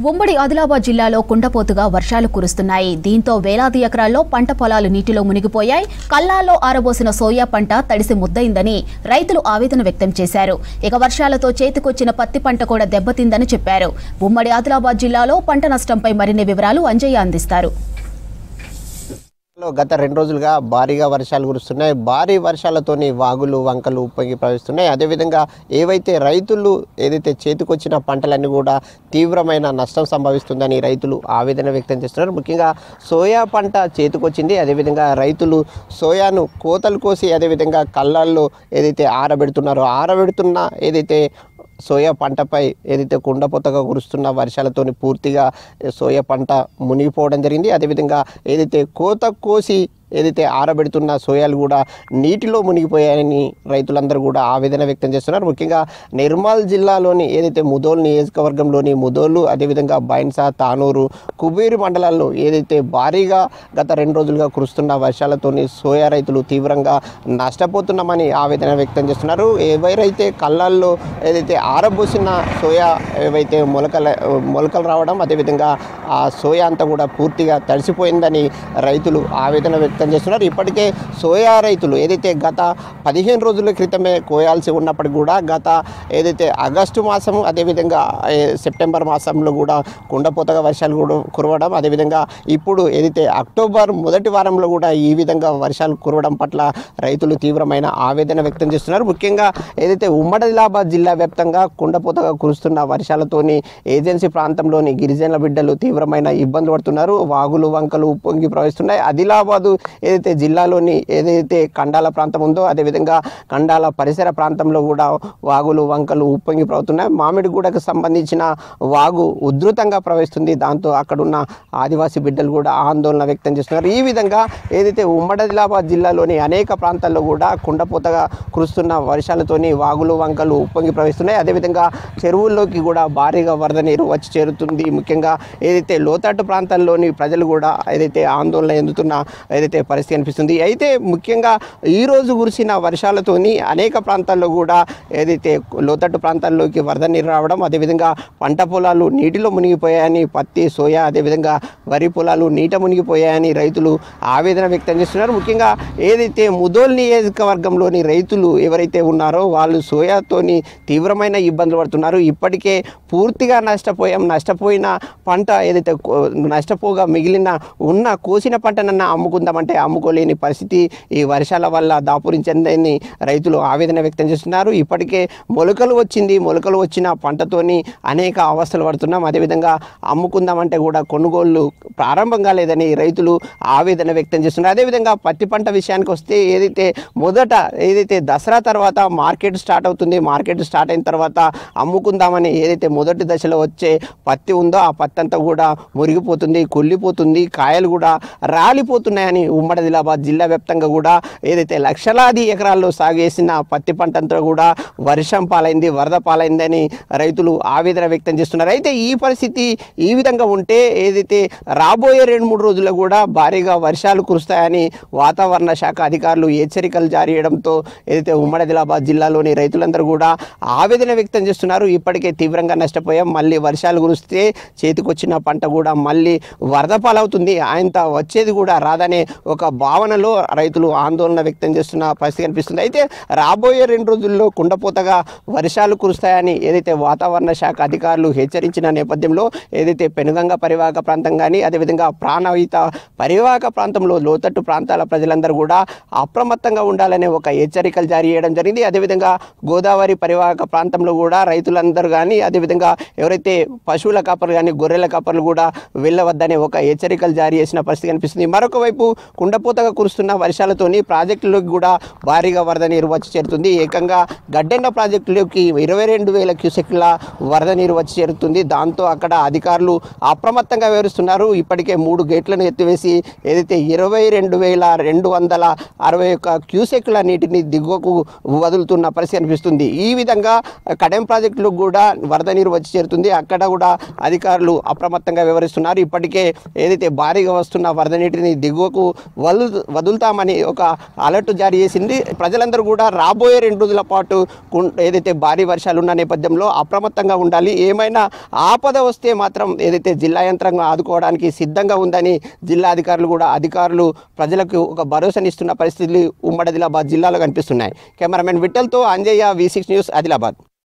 ఉమ్మడి ఆదిలాబాద్ జిల్లాలో కుండపోతుగా వర్షాలు కురుస్తున్నాయి. దీంతో వేలాది ఎకరాల్లో పంట పొలాలు నీటిలో మునిగిపోయాయి. కల్లాల్లో ఆరబోసిన సోయా పంట తడిసి ముద్దయిందని రైతులు ఆవేదన వ్యక్తం చేశారు. ఇక వర్షాలతో చేతికొచ్చిన పత్తి పంట కూడా దెబ్బతిందని చెప్పారు. ఉమ్మడి ఆదిలాబాద్ జిల్లాలో పంట నష్టంపై మరిన్ని వివరాలు అంజయ్య అందిస్తారు. గత 2 రోజులుగా భారీగా వర్షాలు కురుస్తున్నాయి. భారీ వర్షాలతోని వాగులు వంకలు ఉప్పొంగి ప్రవహిస్తున్నాయి. అదేవిధంగా ఏవైతే రైతులు ఏదైతే చేతికొచ్చిన పంటలన్నీ కూడా తీవ్రమైన నష్టం సంభవిస్తుందని రైతులు ఆవేదన వ్యక్తం చేస్తున్నారు. ముఖ్యంగా సోయా పంట చేతికొచ్చింది. అదేవిధంగా రైతులు సోయాను కోతలు కోసి అదేవిధంగా కళ్ళల్లో ఏదైతే ఆరబెడుతున్న ఏదైతే సోయా పంటపై ఏదైతే కుండపోతగా కురుస్తున్న వర్షాలతోని పూర్తిగా సోయా పంట మునిగిపోవడం జరిగింది. అదేవిధంగా ఏదైతే కోత కోసి ఏదైతే ఆరబెడుతున్న సోయాలు కూడా నీటిలో మునిగిపోయాయని రైతులందరూ కూడా ఆవేదన వ్యక్తం చేస్తున్నారు. ముఖ్యంగా నిర్మల్ జిల్లాలోని ఏదైతే ముదోల్ నియోజకవర్గంలోని ముదోలు అదేవిధంగా బైన్సా తానూరు కుబీరు మండలాల్లో ఏదైతే భారీగా గత 2 రోజులుగా కురుస్తున్న వర్షాలతోని సోయా రైతులు తీవ్రంగా నష్టపోతున్నామని ఆవేదన వ్యక్తం చేస్తున్నారు. ఎవరైతే కళ్ళల్లో ఏదైతే ఆరబోసిన సోయా ఏవైతే మొలకలు రావడం అదేవిధంగా ఆ సోయా అంతా కూడా పూర్తిగా తడిసిపోయిందని రైతులు ఆవేదన వ్యక్తం చేస్తున్నారు. ఇప్పటికే సోయా రైతులు ఏదైతే గత 15 రోజుల క్రితమే కోయాల్సి ఉన్నప్పటికీ కూడా గత ఏదైతే ఆగస్టు మాసం అదేవిధంగా సెప్టెంబర్ మాసంలో కూడా కుండపోతగా వర్షాలు కూడా కురవడం అదేవిధంగా ఇప్పుడు ఏదైతే అక్టోబర్ మొదటి వారంలో కూడా ఈ విధంగా వర్షాలు కురవడం పట్ల రైతులు తీవ్రమైన ఆవేదన వ్యక్తం చేస్తున్నారు. ముఖ్యంగా ఏదైతే ఉమ్మడి ఆదిలాబాద్ జిల్లా వ్యాప్తంగా కుండపోతగా కురుస్తున్న వర్షాలతోని ఏజెన్సీ ప్రాంతంలోని గిరిజనుల బిడ్డలు తీవ్రమైన ఇబ్బందులు పడుతున్నారు. వాగులు వంకలు ఉప్పొంగి ప్రవహిస్తున్నాయి. ఆదిలాబాదు ఏదైతే జిల్లాలోని ఏదైతే కండాల ప్రాంతం ఉందో అదేవిధంగా కండాల పరిసర ప్రాంతంలో కూడా వాగులు వంకలు ఉప్పొంగి ప్రవహిస్తున్నాయి. మామిడిగూడకు సంబంధించిన వాగు ఉధృతంగా ప్రవహిస్తుంది. దాంతో అక్కడున్న ఆదివాసీ బిడ్డలు కూడా ఆందోళన వ్యక్తం చేస్తున్నారు. ఈ విధంగా ఏదైతే ఉమ్మడి ఆదిలాబాద్ జిల్లాలోని అనేక ప్రాంతాల్లో కూడా కుండపోతగా కురుస్తున్న వర్షాలతోని వాగులు వంకలు ఉప్పొంగి ప్రవహిస్తున్నాయి. అదేవిధంగా చెరువుల్లోకి కూడా భారీగా వరద నీరు వచ్చి చేరుతుంది. ముఖ్యంగా ఏదైతే లోతట్టు ప్రాంతాల్లోని ప్రజలు కూడా ఏదైతే ఆందోళన చెందుతున్న ఏదైతే పరిస్థితి అనిపిస్తుంది. అయితే ముఖ్యంగా ఈరోజు కురిసిన వర్షాలతోని అనేక ప్రాంతాల్లో కూడా ఏదైతే లోతట్టు ప్రాంతాల్లోకి వరద నీరు రావడం అదేవిధంగా పంట పొలాలు నీటిలో మునిగిపోయాయని పత్తి సోయా అదేవిధంగా వరి పొలాలు నీట మునిగిపోయాయని రైతులు ఆవేదన వ్యక్తం చేస్తున్నారు. ముఖ్యంగా ఏదైతే ముదోల్ నియోజకవర్గంలోని రైతులు ఎవరైతే ఉన్నారో వాళ్ళు సోయాతోని తీవ్రమైన ఇబ్బందులు పడుతున్నారు. ఇప్పటికే పూర్తిగా నష్టపోయిన పంట ఏదైతే నష్టపోగా మిగిలిన కోసిన పంటనన్నా అమ్ముకుందామంటే అమ్ముకోలేని పరిస్థితి ఈ వర్షాల వల్ల దాపురించిందని రైతులు ఆవేదన వ్యక్తం చేస్తున్నారు. ఇప్పటికే మొలకలు వచ్చిన పంటతోని అనేక అవస్థలు పడుతున్నాం. అదేవిధంగా అమ్ముకుందామంటే కూడా కొనుగోళ్లు ప్రారంభం కాలేదని రైతులు ఆవేదన వ్యక్తం చేస్తున్నారు. అదేవిధంగా పత్తి పంట విషయానికి వస్తే ఏదైతే దసరా తర్వాత మార్కెట్ స్టార్ట్ అవుతుంది. మార్కెట్ స్టార్ట్ అయిన తర్వాత అమ్ముకుందామని ఏదైతే మొదటి దశలో వచ్చే పత్తి ఉందో ఆ పత్తి అంతా కూడా మురిగిపోతుంది, కుళ్ళిపోతుంది, కాయలు కూడా రాలిపోతున్నాయని ఉమ్మడి ఆదిలాబాద్ జిల్లా వ్యాప్తంగా కూడా ఏదైతే లక్షలాది ఎకరాల్లో సాగు చేసిన పత్తి పంట అంతా కూడా వర్షం పాలైంది, వరద పాలైందని రైతులు ఆవేదన వ్యక్తం చేస్తున్నారు. అయితే ఈ పరిస్థితి ఈ విధంగా ఉంటే ఏదైతే రాబోయే 2-3 రోజుల్లో కూడా భారీగా వర్షాలు కురుస్తాయని వాతావరణ శాఖ అధికారులు హెచ్చరికలు జారీ చేయడంతో ఏదైతే ఉమ్మడి ఆదిలాబాద్ జిల్లాలోని రైతులందరూ కూడా ఆవేదన వ్యక్తం చేస్తున్నారు. ఇప్పటికే తీవ్రంగా నష్టపోయాం, మళ్ళీ వర్షాలు కురిస్తే చేతికొచ్చిన పంట కూడా మళ్ళీ వరద పాలవుతుంది, ఆయనంత వచ్చేది కూడా రాదనే ఒక భావనలో రైతులు ఆందోళన వ్యక్తం చేస్తున్న పరిస్థితి కనిపిస్తుంది. అయితే రాబోయే 2 రోజుల్లో కుండపోతగా వర్షాలు కురుస్తాయని ఏదైతే వాతావరణ శాఖ అధికారులు హెచ్చరించిన నేపథ్యంలో ఏదైతే పెనుగంగ పరివాహక ప్రాంతం కానీ అదేవిధంగా ప్రాణహిత పరివాహక ప్రాంతంలో లోతట్టు ప్రాంతాల ప్రజలందరూ కూడా అప్రమత్తంగా ఉండాలనే ఒక హెచ్చరికలు జారీ చేయడం జరిగింది. అదేవిధంగా గోదావరి పరివాహక ప్రాంతంలో కూడా రైతులందరూ కానీ అదేవిధంగా ఎవరైతే పశువుల కాపర్లు కానీ గొర్రెల కాపర్లు కూడా వెళ్ళవద్దనే ఒక హెచ్చరికలు జారీ చేసిన పరిస్థితి కనిపిస్తుంది. మరొక వైపు కుండపోతగా కురుస్తున్న వర్షాలతోని ప్రాజెక్టులోకి కూడా భారీగా వరద నీరు వచ్చి చేరుతుంది. ఏకంగా గడ్డెండ ప్రాజెక్టులోకి 22,000 క్యూసెక్ల వరద నీరు వచ్చి చేరుతుంది. దాంతో అక్కడ అధికారులు అప్రమత్తంగా వివరిస్తున్నారు. ఇప్పటికే 3 గేట్లను ఎత్తివేసి ఏదైతే 22,261 క్యూసెక్ల నీటిని దిగువకు వదులుతున్న పరిస్థితి అనిపిస్తుంది. ఈ విధంగా కడెం ప్రాజెక్టులో కూడా వరద నీరు వచ్చి చేరుతుంది. అక్కడ కూడా అధికారులు అప్రమత్తంగా వివరిస్తున్నారు. ఇప్పటికే ఏదైతే భారీగా వస్తున్న వరద నీటిని దిగువకు వదులుతామని ఒక అలర్ట్ జారీ చేసింది. ప్రజలందరూ కూడా రాబోయే 2 రోజుల పాటు ఏదైతే భారీ వర్షాలు ఉన్న నేపథ్యంలో అప్రమత్తంగా ఉండాలి. ఏమైనా ఆపద వస్తే మాత్రం ఏదైతే జిల్లా యంత్రాంగం ఆదుకోవడానికి సిద్ధంగా ఉందని జిల్లా అధికారులు ప్రజలకు ఒక భరోసానిస్తున్న పరిస్థితులు ఉమ్మడి ఆదిలాబాద్ జిల్లాలో కనిపిస్తున్నాయి. కెమెరామెన్ విఠల్తో అంజయ్య, V6 న్యూస్, ఆదిలాబాద్.